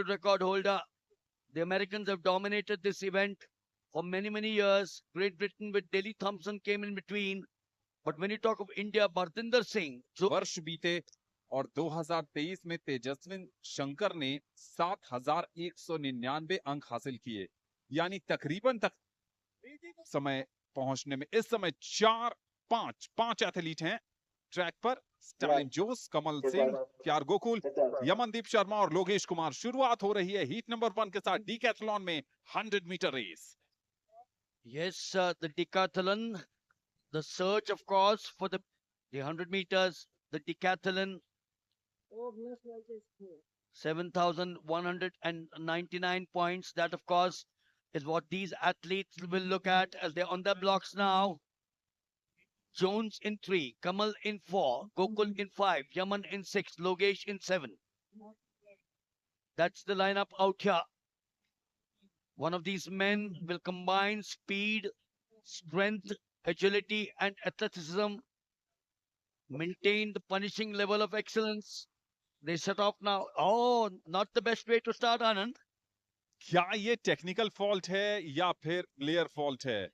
record holder. The Americans have dominated this event for many, many years. Great Britain with Daley Thompson came in between. But when you talk of India, Bartinder Singh, वर्ष बीते और 2023 में तेजस्विन शंकर ने 7,199 अंक हासिल किए, यानी तकरीबन तक समय पहुंचने में इस समय पांच एथलीट हैं ट्रैक पर। स्टालिन जोस, कमल सिंह, क्यार गोकुल, यमनदीप शर्मा और लोकेश कुमार। शुरुआत हो रही है हीट नंबर 1 के साथ डीकैथलॉन में 100 metre race. Yes, the decathlon, the search, of course, for the 100 meters, the decathlon, 7,199 points. That, of course, is what these athletes will look at as they're on their blocks now. Jones in 3, Kamal in 4, Gokul in 5, Yaman in 6, Logesh in 7. That's the lineup out here. One of these men will combine speed, strength, agility, and athleticism, maintain the punishing level of excellence. They set off now. Oh, not the best way to start, Anand. क्या ये technical fault है या फिर player fault है,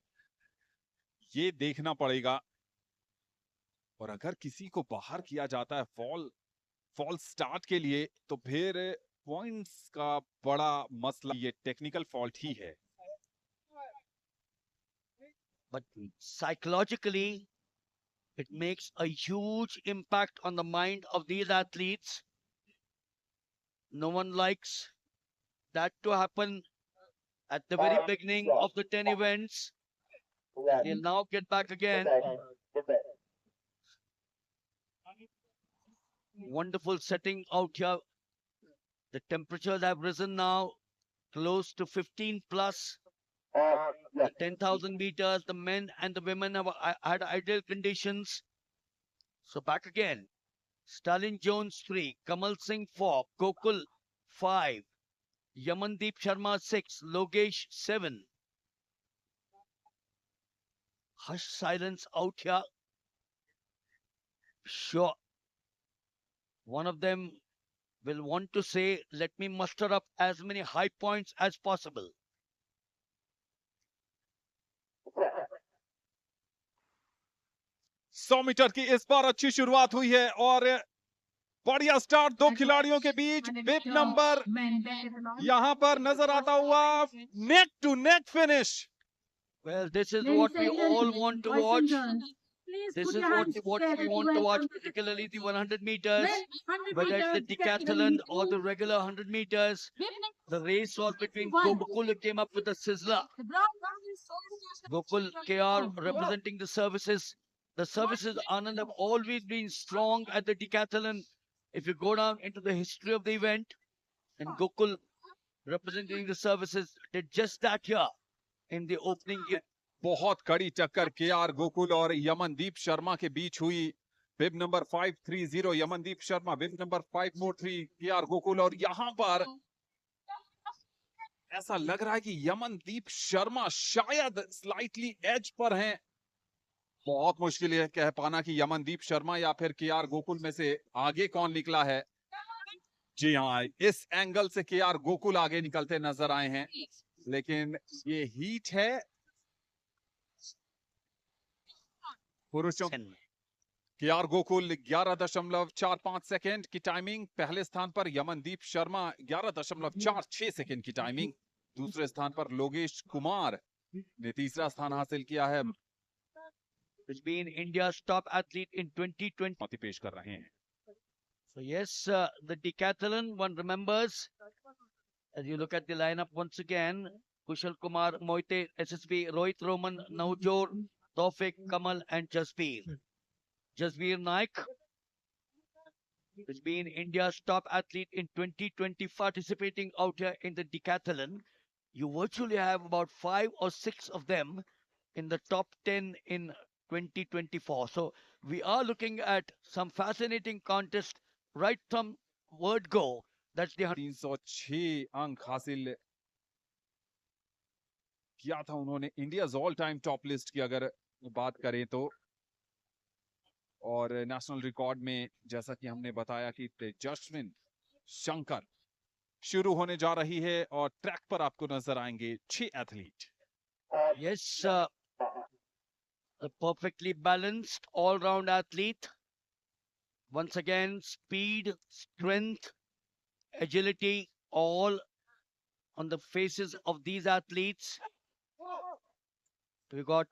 ये देखना पड़ेगा। और अगर किसी को बाहर किया जाता है फॉल स्टार्ट के लिए, तो फिर पॉइंट्स का बड़ा मसला ये टेक्निकल फॉल्ट ही है। But psychologically, it makes a huge impact on the mind of these athletes. No one likes that to happen at the very beginning of the 10 events. They'll now get back again. Wonderful setting out here. The temperatures have risen now close to 15 plus. The 10,000 meters, the men and the women have had ideal conditions. So back again. Stalin Jones 3, Kamal Singh 4, Gokul 5, Yamandeep Sharma 6, Logesh 7. Hush silence out here. Sure. One of them will want to say, let me muster up as many high points as possible. सौ metre की इस बार अच्छी शुरुआत हुई है और बढ़िया start दो खिलाड़ियों के बीच। विप नंबर यहां पर नजर आता हुआ, neck to neck finish. Well, this is what we all want to watch. This is what we want to watch, particularly the 100 meters, whether it's the decathlon or the regular 100 meters. The race was between Gokul, who came up with the sizzler. Gokul KR representing the services. The services, Anand, have always been strong at the decathlon. If you go down into the history of the event, and Gokul representing the services did just that here in the opening. बहुत कड़ी टक्कर K R Gokul और यमनदीप शर्मा के बीच हुई। Whip number 530 Yamandeep Sharma, whip number 543 K R Gokul. और यहां पर ऐसा लग रहा है कि यमनदीप शर्मा शायद स्लाइटली एज पर हैं। बहुत मुश्किल है कह पाना कि यमनदीप शर्मा या फिर केआर गोकुल में से आगे कौन निकला है। जी हाँ, इस एंगल से केआर गोकुल आगे निकलते नजर आए हैं, लेकिन ये हीट है पुरुषों। केआर गोकुल 11.45 सेकेंड की टाइमिंग पहले स्थान पर, यमनदीप शर्मा 11.46 सेकेंड की टाइमिंग दूसरे स्थान पर, लोकेश कुमार ने तीसरा स्थान हासिल किया है। Which been India's top athlete in 2020 पेश कर रहे हैं। So yes, the decathlon, one remembers, as you look at the lineup once again, Kushal Kumar, Moite, SSB, Rohit Roman, Navjot, Taufik, Kamal and Jasbir. Jasbir Naik, who's been India's top athlete in 2020, participating out here in the decathlon. You virtually have about 5 or 6 of them in the top 10 in 2024. So we are looking at some fascinating contest right from word go. That's the 306 अंक हासिल किया था उन्होंने India's all time top list की अगर बात करें तो। और नेशनल रिकॉर्ड में जैसा कि हमने बताया कि तेजस्विन शंकर शुरू होने जा रही है और ट्रैक पर आपको नजर आएंगे 6 athlete. Yes, a perfectly balanced all-round athlete. Once again, speed, strength, agility, all on the faces of these athletes. We got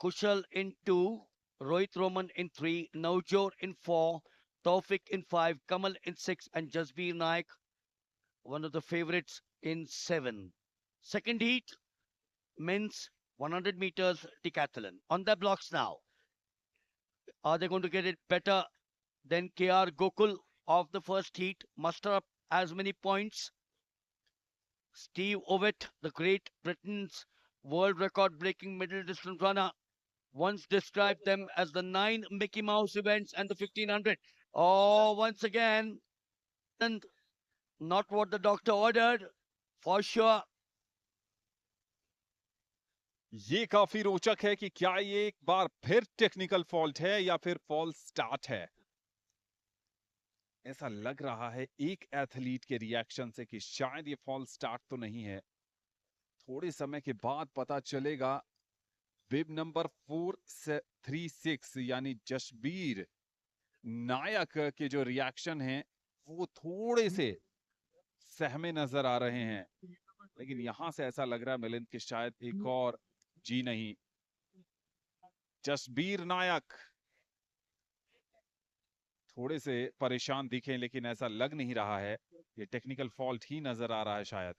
Kushal in 2, Rohit Roman in 3, Navjot in 4, Taufik in 5, Kamal in 6, and Jasbir Naik, one of the favorites, in 7. Second heat, men's 100 meters decathlon. On the blocks now. Are they going to get it better than KR Gokul of the first heat? Muster up as many points. Steve Ovett, the Great Britain's world record breaking middle distance runner, once described them as the 9 Mickey Mouse events and the 1500. Oh, once again, and not what the doctor ordered, for sure. ये काफी रोचक है कि क्या ये एक बार फिर technical fault है या फिर फॉल्स स्टार्ट है। ऐसा लग रहा है एक एथलीट के रिएक्शन से कि शायद ये फॉल्स स्टार्ट तो नहीं है। थोड़े समय के बाद पता चलेगा। बिब नंबर 436 यानी जसबीर नायक के जो रिएक्शन है वो थोड़े से सहमे नजर आ रहे हैं, लेकिन यहां से ऐसा लग रहा है मिलिंद कि शायद एक और जी नहीं। जसबीर नायक थोड़े से परेशान दिखे, लेकिन ऐसा लग नहीं रहा है। ये टेक्निकल फॉल्ट ही नजर आ रहा है शायद।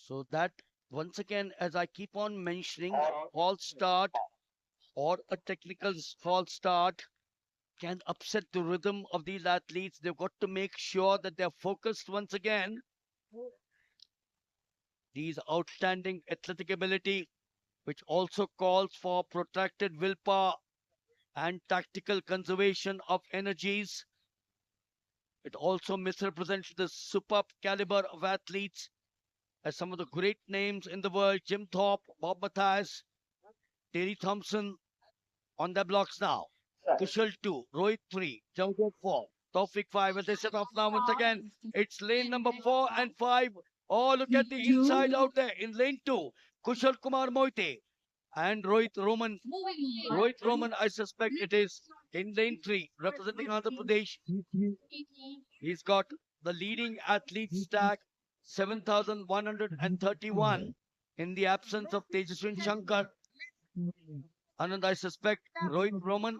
So that, once again, as I keep on mentioning, false start or a technical false start can upset the rhythm of these athletes. They've got to make sure that they're focused once again. These outstanding athletic ability, which also calls for protracted willpower and tactical conservation of energies. It also misrepresents the superb caliber of athletes as some of the great names in the world: Jim Thorpe, Bob Mathias, Terry Thompson on their blocks now. Kushal 2, Rohit 3, Javdek 4, Taufik 5 as they set off now once again. It's lane number 4 and 5. Oh, look at the inside out there in lane 2. Kushal Kumar Moite and Rohit Roman. Rohit Roman, I suspect it is in lane 3, representing Andhra Pradesh. He's got the leading athlete stack, 7,131 in the absence of Tejaswin Shankar. Anand, I suspect Rohit Roman,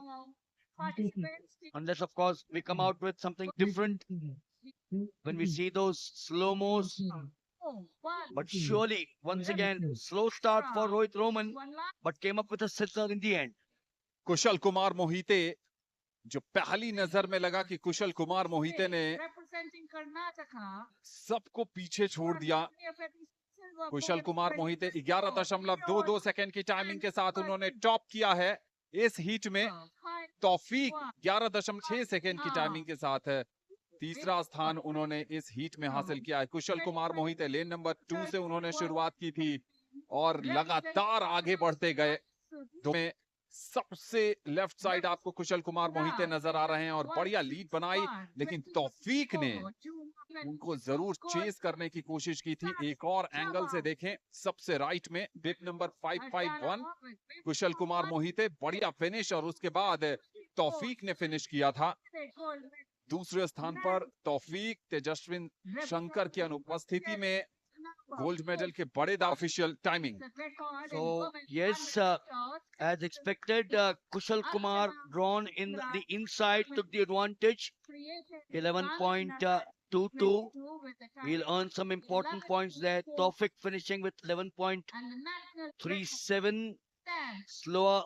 unless of course we come out with something different when we see those slow-mos. But surely, once again, slow start for Rohit Roman, but came up with a sizzler in the end. कुशल कुमार मोहिते, जो पहली नजर में लगा कि कुशल कुमार मोहिते ने सबको पीछे छोड़ दिया। कुशल कुमार मोहिते 11.22 सेकंड की टाइमिंग के साथ उन्होंने टॉप किया है इस हीट में। तौफीक 11.6 सेकंड की टाइमिंग के साथ तीसरा स्थान उन्होंने इस हीट में हासिल किया है। कुशल कुमार मोहिते लेन नंबर 2 से उन्होंने शुरुआत की थी और लगातार आगे बढ़ते गए। में सबसे लेफ्ट साइड आपको कुशल कुमार मोहिते नजर आ रहे हैं और बढ़िया लीड बनाई, लेकिन तौफीक ने उनको जरूर चेस करने की कोशिश की थी। एक और एंगल से देखें, सबसे राइट में बिप नंबर 551 कुशल कुमार मोहिते, बढ़िया फिनिश, और उसके बाद तौफीक ने फिनिश किया था। दूसरे स्थान पर तौफीक तेजस्विन शंकर की अनुपस्थिति में गोल्ड मेडल के बड़े official timing. So yes, as expected, Kushal Kumar drawn in the inside took the advantage. 11.22. He'll earn some important points there. Taufik finishing with 11.37. Slower